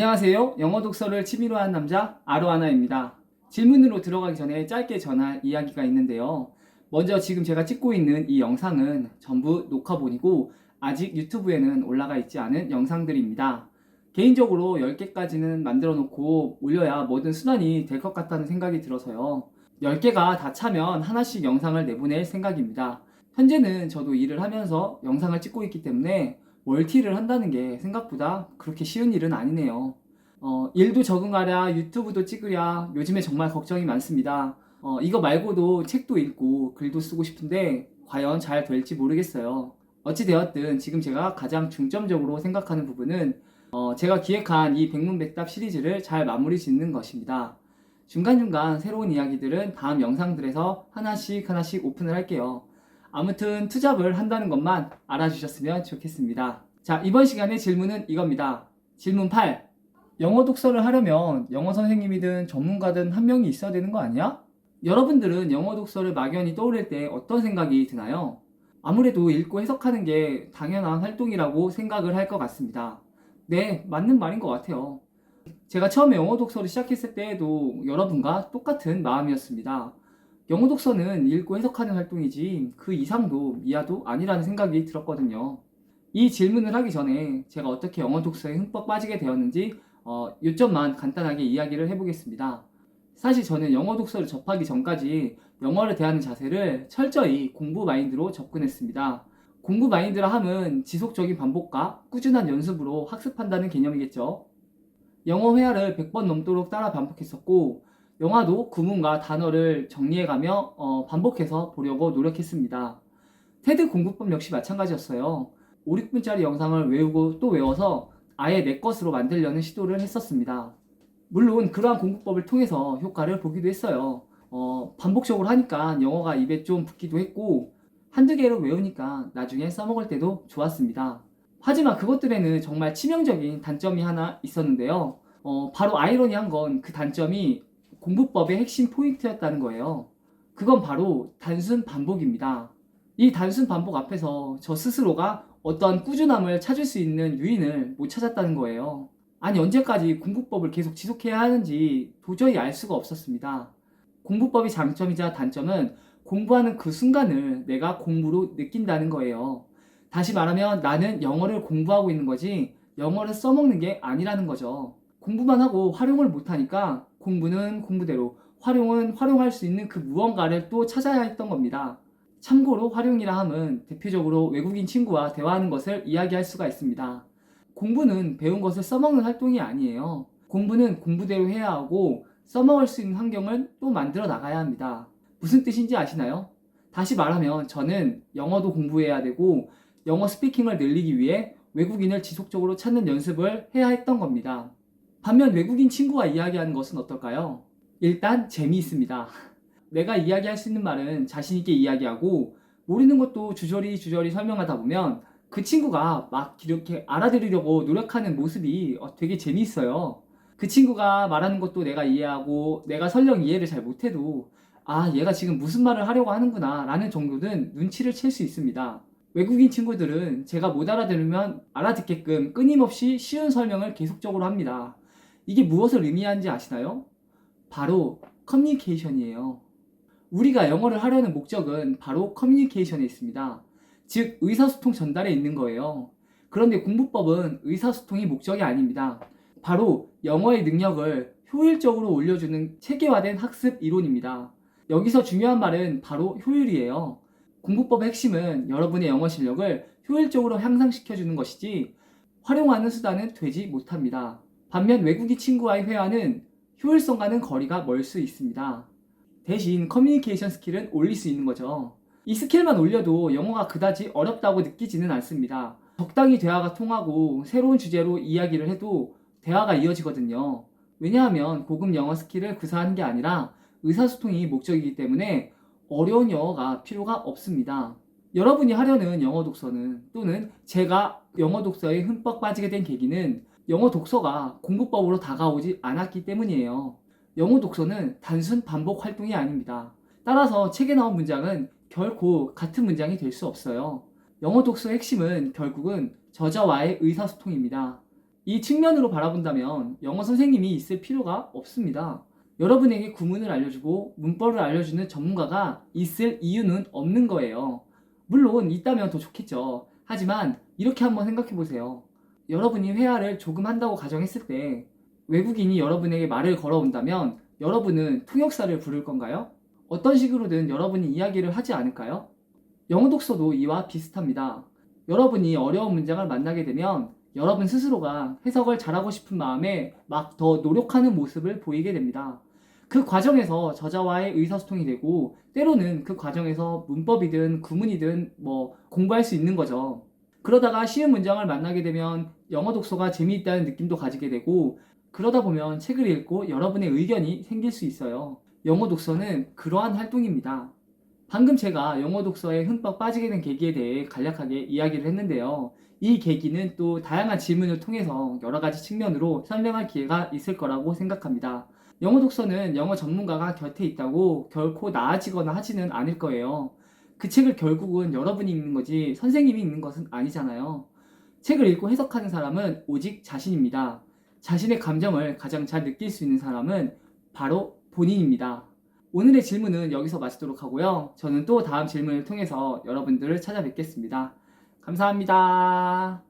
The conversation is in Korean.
안녕하세요. 영어 독서를 취미로 하는 남자 아로하나입니다. 질문으로 들어가기 전에 짧게 전할 이야기가 있는데요. 먼저 지금 제가 찍고 있는 이 영상은 전부 녹화본이고 아직 유튜브에는 올라가 있지 않은 영상들입니다. 개인적으로 10개까지는 만들어 놓고 올려야 뭐든 순환이 될 것 같다는 생각이 들어서요. 10개가 다 차면 하나씩 영상을 내보낼 생각입니다. 현재는 저도 일을 하면서 영상을 찍고 있기 때문에 멀티를 한다는 게 생각보다 그렇게 쉬운 일은 아니네요. 일도 적응하랴, 유튜브도 찍으랴, 요즘에 정말 걱정이 많습니다. 이거 말고도 책도 읽고 글도 쓰고 싶은데 과연 잘 될지 모르겠어요. 어찌되었든 지금 제가 가장 중점적으로 생각하는 부분은 제가 기획한 이 백문백답 시리즈를 잘 마무리 짓는 것입니다. 중간중간 새로운 이야기들은 다음 영상들에서 하나씩 오픈을 할게요. 아무튼 투잡을 한다는 것만 알아주셨으면 좋겠습니다. 자, 이번 시간의 질문은 이겁니다. 질문 8. 영어 독서를 하려면 영어 선생님이든 전문가든 한 명이 있어야 되는 거 아니야? 여러분들은 영어 독서를 막연히 떠올릴 때 어떤 생각이 드나요? 아무래도 읽고 해석하는 게 당연한 활동이라고 생각을 할 것 같습니다. 네, 맞는 말인 것 같아요. 제가 처음에 영어 독서를 시작했을 때에도 여러분과 똑같은 마음이었습니다. 영어 독서는 읽고 해석하는 활동이지 그 이상도 이하도 아니라는 생각이 들었거든요. 이 질문을 하기 전에 제가 어떻게 영어 독서에 흠뻑 빠지게 되었는지 요점만 간단하게 이야기를 해보겠습니다. 사실 저는 영어 독서를 접하기 전까지 영어를 대하는 자세를 철저히 공부 마인드로 접근했습니다. 공부 마인드라 함은 지속적인 반복과 꾸준한 연습으로 학습한다는 개념이겠죠. 영어 회화를 100번 넘도록 따라 반복했었고 영화도 구문과 단어를 정리해가며 반복해서 보려고 노력했습니다. 테드 공부법 역시 마찬가지였어요. 5, 6분짜리 영상을 외우고 또 외워서 아예 내 것으로 만들려는 시도를 했었습니다. 물론 그러한 공부법을 통해서 효과를 보기도 했어요. 반복적으로 하니까 영어가 입에 좀 붙기도 했고 한두 개로 외우니까 나중에 써먹을 때도 좋았습니다. 하지만 그것들에는 정말 치명적인 단점이 하나 있었는데요. 바로 아이러니한 건 그 단점이 공부법의 핵심 포인트였다는 거예요. 그건 바로 단순 반복입니다. 이 단순 반복 앞에서 저 스스로가 어떤 꾸준함을 찾을 수 있는 유인을 못 찾았다는 거예요. 아니, 언제까지 공부법을 계속 지속해야 하는지 도저히 알 수가 없었습니다. 공부법의 장점이자 단점은 공부하는 그 순간을 내가 공부로 느낀다는 거예요. 다시 말하면 나는 영어를 공부하고 있는 거지 영어를 써먹는 게 아니라는 거죠. 공부만 하고 활용을 못하니까 공부는 공부대로, 활용은 활용할 수 있는 그 무언가를 또 찾아야 했던 겁니다. 참고로 활용이라 함은 대표적으로 외국인 친구와 대화하는 것을 이야기할 수가 있습니다. 공부는 배운 것을 써먹는 활동이 아니에요. 공부는 공부대로 해야 하고 써먹을 수 있는 환경을 또 만들어 나가야 합니다. 무슨 뜻인지 아시나요? 다시 말하면 저는 영어도 공부해야 되고 영어 스피킹을 늘리기 위해 외국인을 지속적으로 찾는 연습을 해야 했던 겁니다. 반면 외국인 친구와 이야기하는 것은 어떨까요? 일단 재미있습니다. 내가 이야기할 수 있는 말은 자신있게 이야기하고 모르는 것도 주저리 설명하다 보면 그 친구가 막 이렇게 알아들으려고 노력하는 모습이 되게 재미있어요. 그 친구가 말하는 것도 내가 이해하고 내가 설령 이해를 잘 못해도 아, 얘가 지금 무슨 말을 하려고 하는구나 라는 정도는 눈치를 챌 수 있습니다. 외국인 친구들은 제가 못 알아들으면 알아듣게끔 끊임없이 쉬운 설명을 계속적으로 합니다. 이게 무엇을 의미하는지 아시나요? 바로 커뮤니케이션이에요. 우리가 영어를 하려는 목적은 바로 커뮤니케이션에 있습니다. 즉, 의사소통 전달에 있는 거예요. 그런데 공부법은 의사소통이 목적이 아닙니다. 바로 영어의 능력을 효율적으로 올려주는 체계화된 학습 이론입니다. 여기서 중요한 말은 바로 효율이에요. 공부법의 핵심은 여러분의 영어 실력을 효율적으로 향상시켜주는 것이지 활용하는 수단은 되지 못합니다. 반면 외국인 친구와의 회화는 효율성과는 거리가 멀 수 있습니다. 대신 커뮤니케이션 스킬은 올릴 수 있는 거죠. 이 스킬만 올려도 영어가 그다지 어렵다고 느끼지는 않습니다. 적당히 대화가 통하고 새로운 주제로 이야기를 해도 대화가 이어지거든요. 왜냐하면 고급 영어 스킬을 구사하는 게 아니라 의사소통이 목적이기 때문에 어려운 영어가 필요가 없습니다. 여러분이 하려는 영어 독서는 또는 제가 영어 독서에 흠뻑 빠지게 된 계기는 영어 독서가 공부법으로 다가오지 않았기 때문이에요. 영어 독서는 단순 반복 활동이 아닙니다. 따라서 책에 나온 문장은 결코 같은 문장이 될 수 없어요. 영어 독서의 핵심은 결국은 저자와의 의사소통입니다. 이 측면으로 바라본다면 영어 선생님이 있을 필요가 없습니다. 여러분에게 구문을 알려주고 문법을 알려주는 전문가가 있을 이유는 없는 거예요. 물론 있다면 더 좋겠죠. 하지만 이렇게 한번 생각해 보세요. 여러분이 회화를 조금 한다고 가정했을 때 외국인이 여러분에게 말을 걸어온다면 여러분은 통역사를 부를 건가요? 어떤 식으로든 여러분이 이야기를 하지 않을까요? 영어 독서도 이와 비슷합니다. 여러분이 어려운 문장을 만나게 되면 여러분 스스로가 해석을 잘하고 싶은 마음에 막 더 노력하는 모습을 보이게 됩니다. 그 과정에서 저자와의 의사소통이 되고 때로는 그 과정에서 문법이든 구문이든 공부할 수 있는 거죠. 그러다가 쉬운 문장을 만나게 되면 영어 독서가 재미있다는 느낌도 가지게 되고 그러다 보면 책을 읽고 여러분의 의견이 생길 수 있어요. 영어 독서는 그러한 활동입니다. 방금 제가 영어 독서에 흠뻑 빠지게 된 계기에 대해 간략하게 이야기를 했는데요. 이 계기는 또 다양한 질문을 통해서 여러 가지 측면으로 설명할 기회가 있을 거라고 생각합니다. 영어 독서는 영어 전문가가 곁에 있다고 결코 나아지거나 하지는 않을 거예요. 그 책을 결국은 여러분이 읽는 거지 선생님이 읽는 것은 아니잖아요. 책을 읽고 해석하는 사람은 오직 자신입니다. 자신의 감정을 가장 잘 느낄 수 있는 사람은 바로 본인입니다. 오늘의 질문은 여기서 마치도록 하고요. 저는 또 다음 질문을 통해서 여러분들을 찾아뵙겠습니다. 감사합니다.